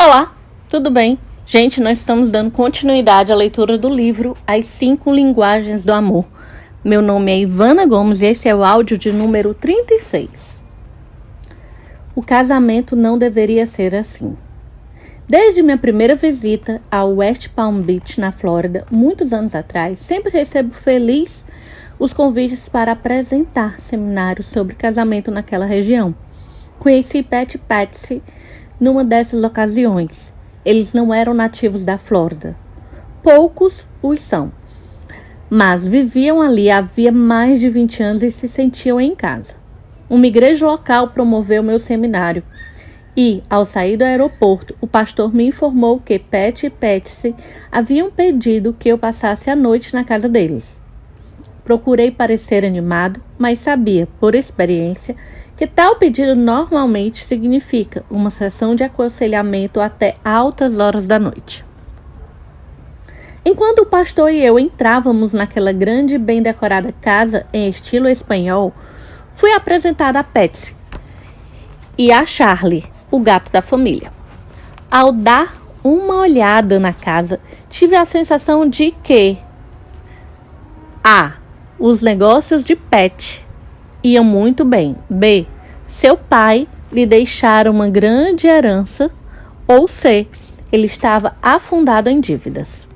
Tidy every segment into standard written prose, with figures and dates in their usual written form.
Olá, tudo bem? Gente, nós estamos dando continuidade à leitura do livro As 5 Linguagens do Amor. Meu nome é Ivana Gomes e esse é o áudio de número 36. O casamento não deveria ser assim. Desde minha primeira visita ao West Palm Beach, na Flórida, muitos anos atrás, sempre recebo feliz os convites para apresentar seminários sobre casamento naquela região. Conheci Pat e Patsy numa dessas ocasiões. Eles não eram nativos da Flórida. Poucos os são. Mas viviam ali havia mais de 20 anos e se sentiam em casa. Uma igreja local promoveu meu seminário. E, ao sair do aeroporto, o pastor me informou que Pat e Patsy haviam pedido que eu passasse a noite na casa deles. Procurei parecer animado, mas sabia, por experiência, que tal pedido normalmente significa uma sessão de aconselhamento até altas horas da noite. Enquanto o pastor e eu entrávamos naquela grande e bem decorada casa em estilo espanhol, fui apresentada a Patsy e a Charlie, o gato da família. Ao dar uma olhada na casa, tive a sensação de que A. Os negócios de Pat iam muito bem. B. Seu pai lhe deixara uma grande herança. Ou C. Ele estava afundado em dívidas.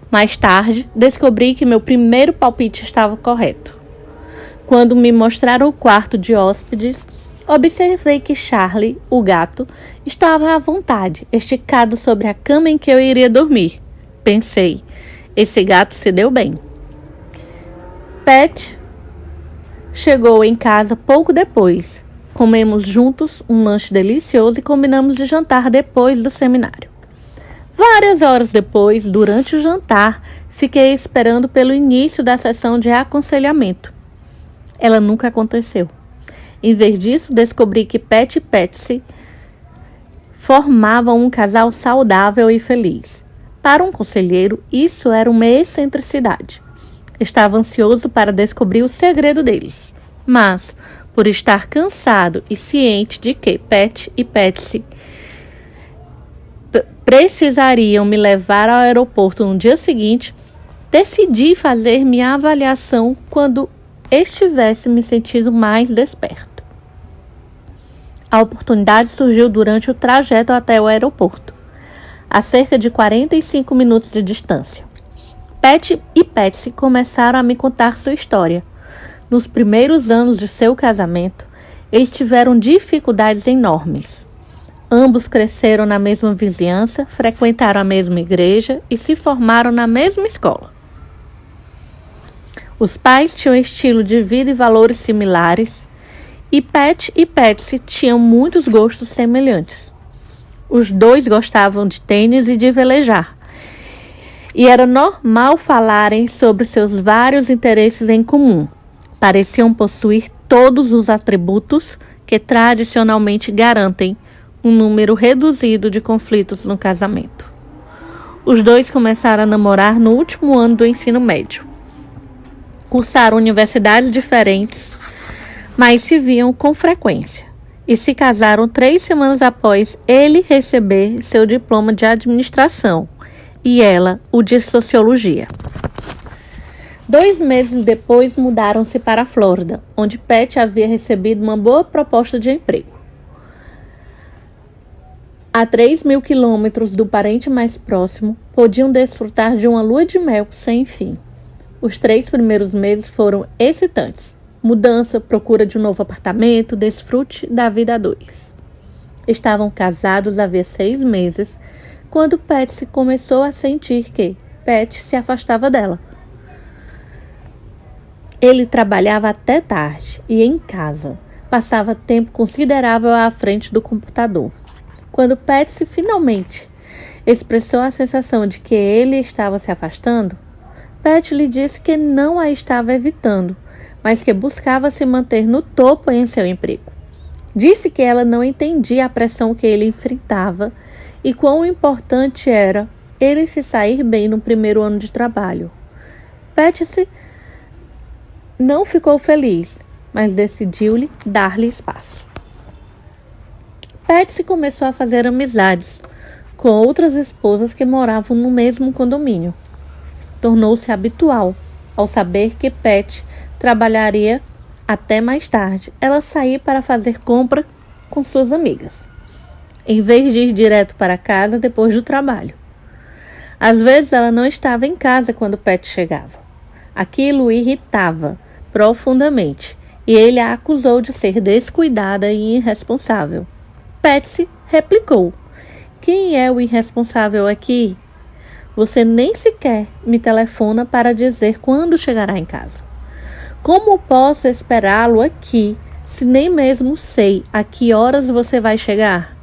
Mais tarde, descobri que meu primeiro palpite estava correto. Quando me mostraram o quarto de hóspedes, observei que Charlie, o gato, estava à vontade, esticado sobre a cama em que eu iria dormir. Pensei, esse gato se deu bem. Pat chegou em casa pouco depois. Comemos juntos um lanche delicioso e combinamos de jantar depois do seminário. Várias horas depois, durante o jantar, fiquei esperando pelo início da sessão de aconselhamento. Ela nunca aconteceu. Em vez disso, descobri que Pat e Patsy formavam um casal saudável e feliz. Para um conselheiro, isso era uma excentricidade. Estava ansioso para descobrir o segredo deles, mas, por estar cansado e ciente de que Pat e Patsy precisariam me levar ao aeroporto no dia seguinte, decidi fazer minha avaliação quando estivesse me sentindo mais desperto. A oportunidade surgiu durante o trajeto até o aeroporto, a cerca de 45 minutos de distância. Pat e Patsy começaram a me contar sua história. Nos primeiros anos de seu casamento, eles tiveram dificuldades enormes. Ambos cresceram na mesma vizinhança, frequentaram a mesma igreja e se formaram na mesma escola. Os pais tinham estilo de vida e valores similares, e Pat e Patsy tinham muitos gostos semelhantes. Os dois gostavam de tênis e de velejar, e era normal falarem sobre seus vários interesses em comum. Pareciam possuir todos os atributos que tradicionalmente garantem um número reduzido de conflitos no casamento. Os dois começaram a namorar no último ano do ensino médio. Cursaram universidades diferentes, mas se viam com frequência. E se casaram 3 semanas após ele receber seu diploma de administração e ela o de sociologia. 2 meses depois mudaram-se para a Flórida, onde Pat havia recebido uma boa proposta de emprego. A 3.000 quilômetros do parente mais próximo, podiam desfrutar de uma lua de mel sem fim. Os 3 primeiros meses foram excitantes. Mudança, procura de um novo apartamento, desfrute da vida a 2. Estavam casados havia 6 meses, quando Patsy começou a sentir que Pat se afastava dela. Ele trabalhava até tarde e em casa. Passava tempo considerável à frente do computador. Quando Patsy finalmente expressou a sensação de que ele estava se afastando, Pat lhe disse que não a estava evitando, mas que buscava se manter no topo em seu emprego. Disse que ela não entendia a pressão que ele enfrentava e quão importante era ele se sair bem no primeiro ano de trabalho. Patsy não ficou feliz, mas decidiu-lhe dar-lhe espaço. Patsy começou a fazer amizades com outras esposas que moravam no mesmo condomínio. Tornou-se habitual, ao saber que Pat trabalharia até mais tarde, ela saía para fazer compra com suas amigas, em vez de ir direto para casa depois do trabalho. Às vezes ela não estava em casa quando Pat chegava. Aquilo o irritava profundamente e ele a acusou de ser descuidada e irresponsável. Patsy replicou: "Quem é o irresponsável aqui? Você nem sequer me telefona para dizer quando chegará em casa. Como posso esperá-lo aqui se nem mesmo sei a que horas você vai chegar?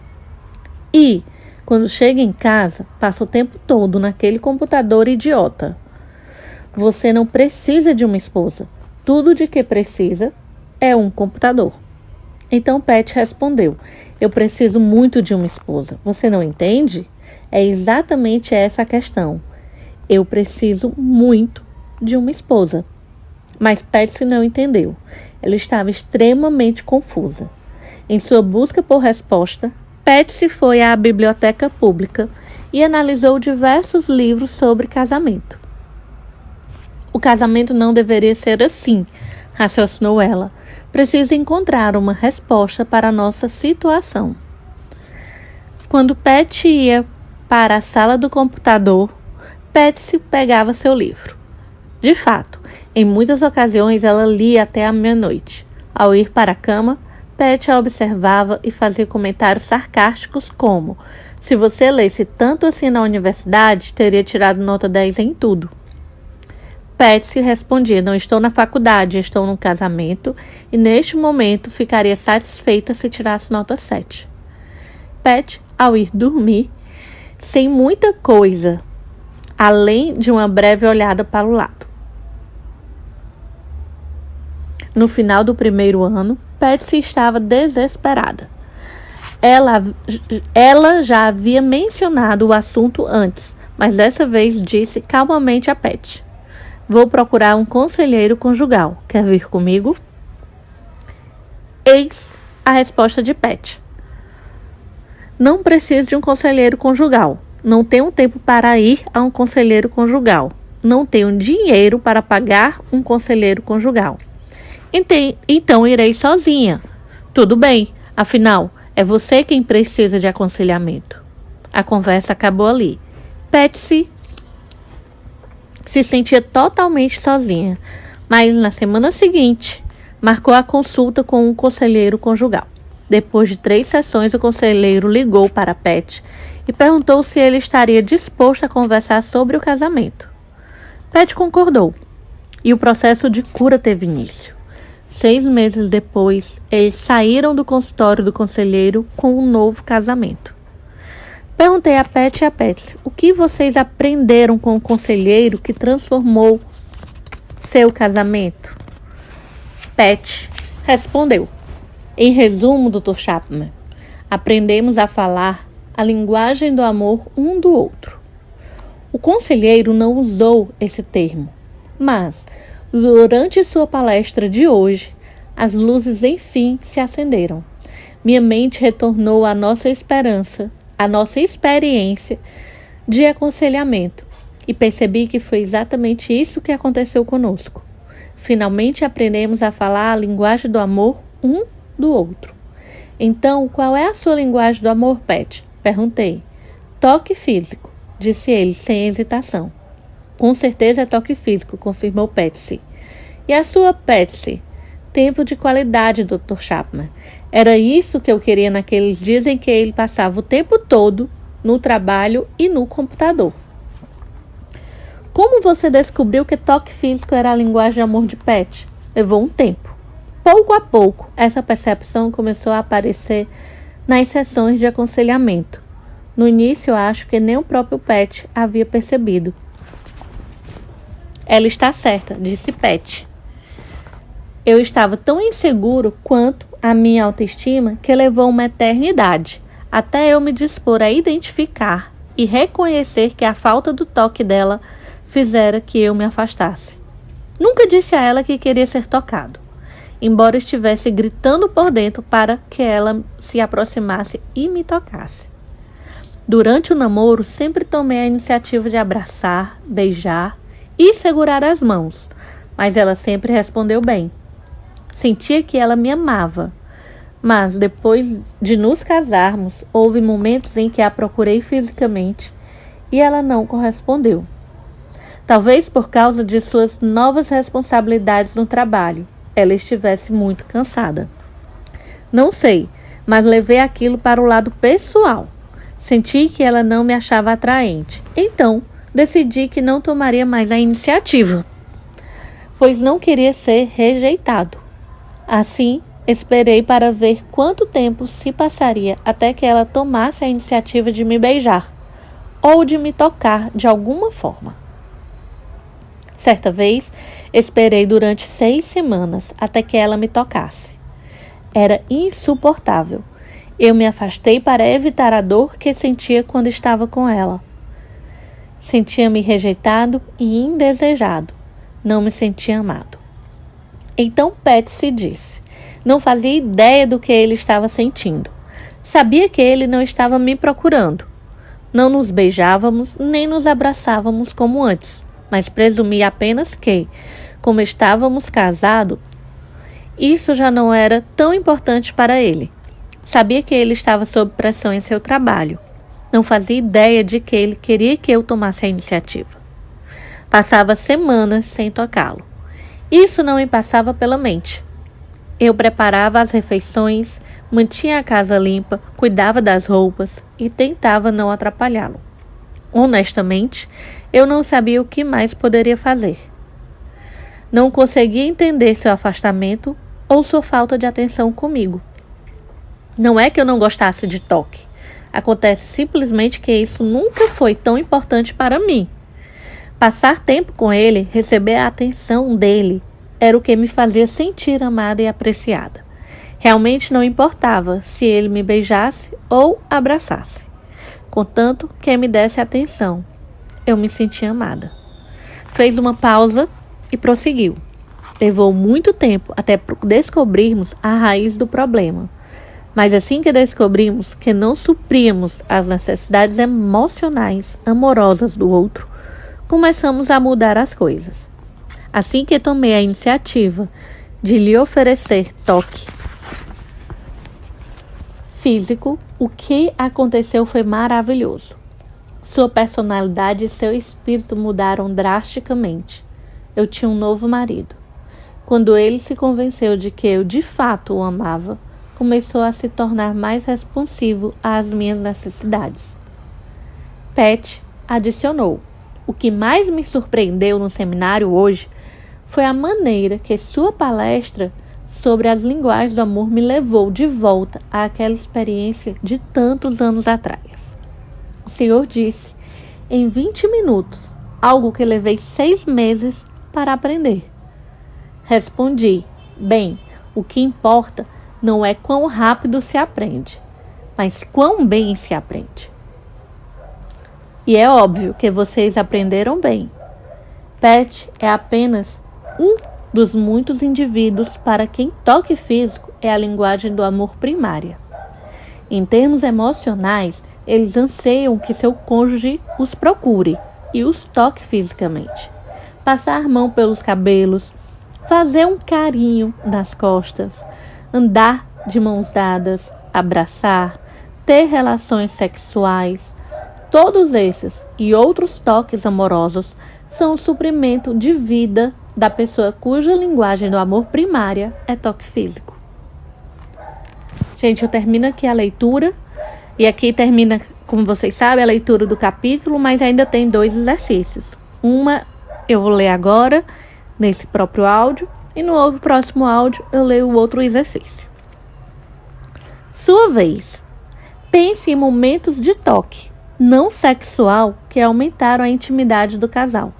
E, quando chega em casa, passa o tempo todo naquele computador idiota. Você não precisa de uma esposa. Tudo de que precisa é um computador." Então Pat respondeu: "Eu preciso muito de uma esposa. Você não entende? É exatamente essa a questão. Eu preciso muito de uma esposa." Mas Patsy não entendeu. Ela estava extremamente confusa. Em sua busca por resposta, Patsy foi à biblioteca pública e analisou diversos livros sobre casamento. "O casamento não deveria ser assim", raciocinou ela. "Preciso encontrar uma resposta para a nossa situação." Quando Pat ia para a sala do computador, Patsy pegava seu livro. De fato, em muitas ocasiões ela lia até a meia-noite. Ao ir para a cama, Pat a observava e fazia comentários sarcásticos como: "Se você lesse tanto assim na universidade, teria tirado nota 10 em tudo." Patsy respondia: "Não estou na faculdade, estou num casamento e neste momento ficaria satisfeita se tirasse nota 7. Pat, ao ir dormir, sem muita coisa, além de uma breve olhada para o lado. No final do primeiro ano, Patsy estava desesperada. Ela já havia mencionado o assunto antes, mas dessa vez disse calmamente a Pat: "Vou procurar um conselheiro conjugal. Quer vir comigo?" Eis a resposta de Pat: "Não preciso de um conselheiro conjugal. Não tenho tempo para ir a um conselheiro conjugal. Não tenho dinheiro para pagar um conselheiro conjugal. Então irei sozinha." "Tudo bem, afinal, é você quem precisa de aconselhamento." A conversa acabou ali. Patsy se sentia totalmente sozinha, mas na semana seguinte marcou a consulta com um conselheiro conjugal. Depois de 3 sessões, o conselheiro ligou para Pat e perguntou se ele estaria disposto a conversar sobre o casamento. Pat concordou e o processo de cura teve início. 6 meses depois, eles saíram do consultório do conselheiro com um novo casamento. Perguntei a Pat e a Patsy: "O que vocês aprenderam com o conselheiro que transformou seu casamento?" Pat respondeu: "Em resumo, Dr. Chapman, aprendemos a falar a linguagem do amor um do outro." O conselheiro não usou esse termo, mas durante sua palestra de hoje, as luzes enfim se acenderam. Minha mente retornou à nossa esperança, à nossa experiência de aconselhamento, e percebi que foi exatamente isso que aconteceu conosco. Finalmente aprendemos a falar a linguagem do amor um do outro. "Então, qual é a sua linguagem do amor, Pat?" perguntei. "Toque físico", disse ele sem hesitação. "Com certeza é toque físico", confirmou Patsy. "E a sua, Patsy?" "Tempo de qualidade, Dr. Chapman." Era isso que eu queria naqueles dias em que ele passava o tempo todo no trabalho e no computador. "Como você descobriu que toque físico era a linguagem de amor de Pat?" "Levou um tempo." Pouco a pouco, essa percepção começou a aparecer nas sessões de aconselhamento. No início, acho que nem o próprio Pat havia percebido. "Ela está certa", disse Pat. "Eu estava tão inseguro quanto a minha autoestima que levou uma eternidade até eu me dispor a identificar e reconhecer que a falta do toque dela fizera que eu me afastasse. Nunca disse a ela que queria ser tocado. embora estivesse gritando por dentro para que ela se aproximasse e me tocasse. Durante o namoro, sempre tomei a iniciativa de abraçar, beijar e segurar as mãos, mas ela sempre respondeu bem. Sentia que ela me amava, mas depois de nos casarmos, houve momentos em que a procurei fisicamente e ela não correspondeu. Talvez por causa de suas novas responsabilidades no trabalho, ela estivesse muito cansada. Não sei, mas levei aquilo para o lado pessoal. Senti que ela não me achava atraente. Então, decidi que não tomaria mais a iniciativa, pois não queria ser rejeitado. Assim, esperei para ver quanto tempo se passaria até que ela tomasse a iniciativa de me beijar ou de me tocar de alguma forma. Certa vez, esperei durante 6 semanas até que ela me tocasse. Era insuportável. Eu me afastei para evitar a dor que sentia quando estava com ela. Sentia-me rejeitado e indesejado. Não me sentia amado. Então Patsy disse. Não fazia ideia do que ele estava sentindo. Sabia que ele não estava me procurando. Não nos beijávamos nem nos abraçávamos como antes, mas presumia apenas que, como estávamos casados, isso já não era tão importante para ele. Sabia que ele estava sob pressão em seu trabalho. Não fazia ideia de que ele queria que eu tomasse a iniciativa. Passava semanas sem tocá-lo. Isso não me passava pela mente. Eu preparava as refeições, mantinha a casa limpa, cuidava das roupas e tentava não atrapalhá-lo. Honestamente, eu não sabia o que mais poderia fazer. Não conseguia entender seu afastamento ou sua falta de atenção comigo. Não é que eu não gostasse de toque. Acontece simplesmente que isso nunca foi tão importante para mim. Passar tempo com ele, receber a atenção dele, era o que me fazia sentir amada e apreciada. Realmente não importava se ele me beijasse ou abraçasse. Contanto que me desse atenção, eu me sentia amada. Fez uma pausa e prosseguiu. Levou muito tempo até descobrirmos a raiz do problema. Mas assim que descobrimos que não supríamos as necessidades emocionais, amorosas do outro, começamos a mudar as coisas. Assim que tomei a iniciativa de lhe oferecer toque físico, o que aconteceu foi maravilhoso. Sua personalidade e seu espírito mudaram drasticamente. Eu tinha um novo marido. Quando ele se convenceu de que eu de fato o amava, começou a se tornar mais responsivo às minhas necessidades. Pat adicionou: o que mais me surpreendeu no seminário hoje foi a maneira que sua palestra sobre as linguagens do amor me levou de volta àquela experiência de tantos anos atrás. O Senhor disse, em 20 minutos, algo que levei 6 meses para aprender. Respondi, bem, o que importa não é quão rápido se aprende, mas quão bem se aprende. E é óbvio que vocês aprenderam bem. Pat é apenas um dos muitos indivíduos para quem toque físico é a linguagem do amor primária. Em termos emocionais, eles anseiam que seu cônjuge os procure e os toque fisicamente. Passar a mão pelos cabelos, fazer um carinho nas costas, andar de mãos dadas, abraçar, ter relações sexuais. Todos esses e outros toques amorosos são o suprimento de vida da pessoa cuja linguagem do amor primária é toque físico. Gente, eu termino aqui a leitura. E aqui termina, como vocês sabem, a leitura do capítulo, mas ainda tem 2 exercícios. Uma eu vou ler agora, nesse próprio áudio, e no próximo áudio eu leio o outro exercício. Sua vez. Pense em momentos de toque, não sexual, que aumentaram a intimidade do casal.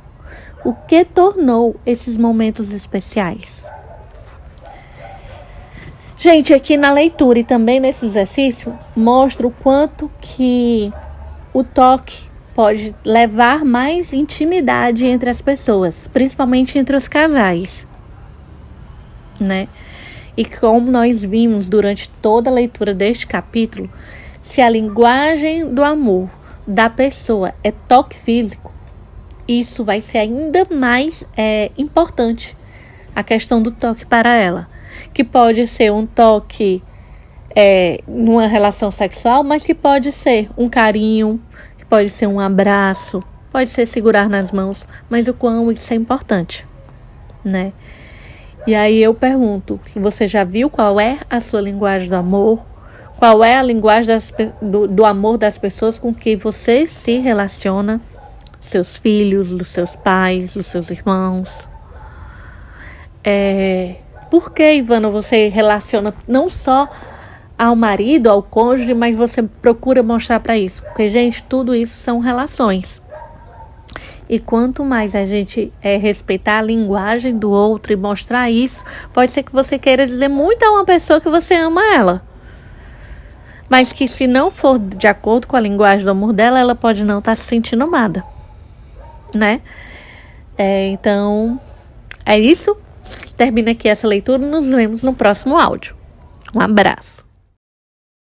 O que tornou esses momentos especiais? Gente, aqui na leitura e também nesse exercício, mostra o quanto que o toque pode levar mais intimidade entre as pessoas, principalmente entre os casais, né? E como nós vimos durante toda a leitura deste capítulo, se a linguagem do amor da pessoa é toque físico, isso vai ser ainda mais importante, a questão do toque para ela. Que pode ser um toque numa relação sexual, mas que pode ser um carinho, que pode ser um abraço, pode ser segurar nas mãos, mas o quão isso é importante, né? E aí eu pergunto, se você já viu qual é a sua linguagem do amor, qual é a linguagem do amor das pessoas com quem você se relaciona, seus filhos, dos seus pais, dos seus irmãos. Por que, Ivana, você relaciona não só ao marido, ao cônjuge, mas você procura mostrar para isso? Porque, gente, tudo isso são relações. E quanto mais a gente respeitar a linguagem do outro e mostrar isso, pode ser que você queira dizer muito a uma pessoa que você ama ela. Mas que se não for de acordo com a linguagem do amor dela, ela pode não estar se sentindo amada, né? Então, é isso. Termina aqui essa leitura e nos vemos no próximo áudio. Um abraço.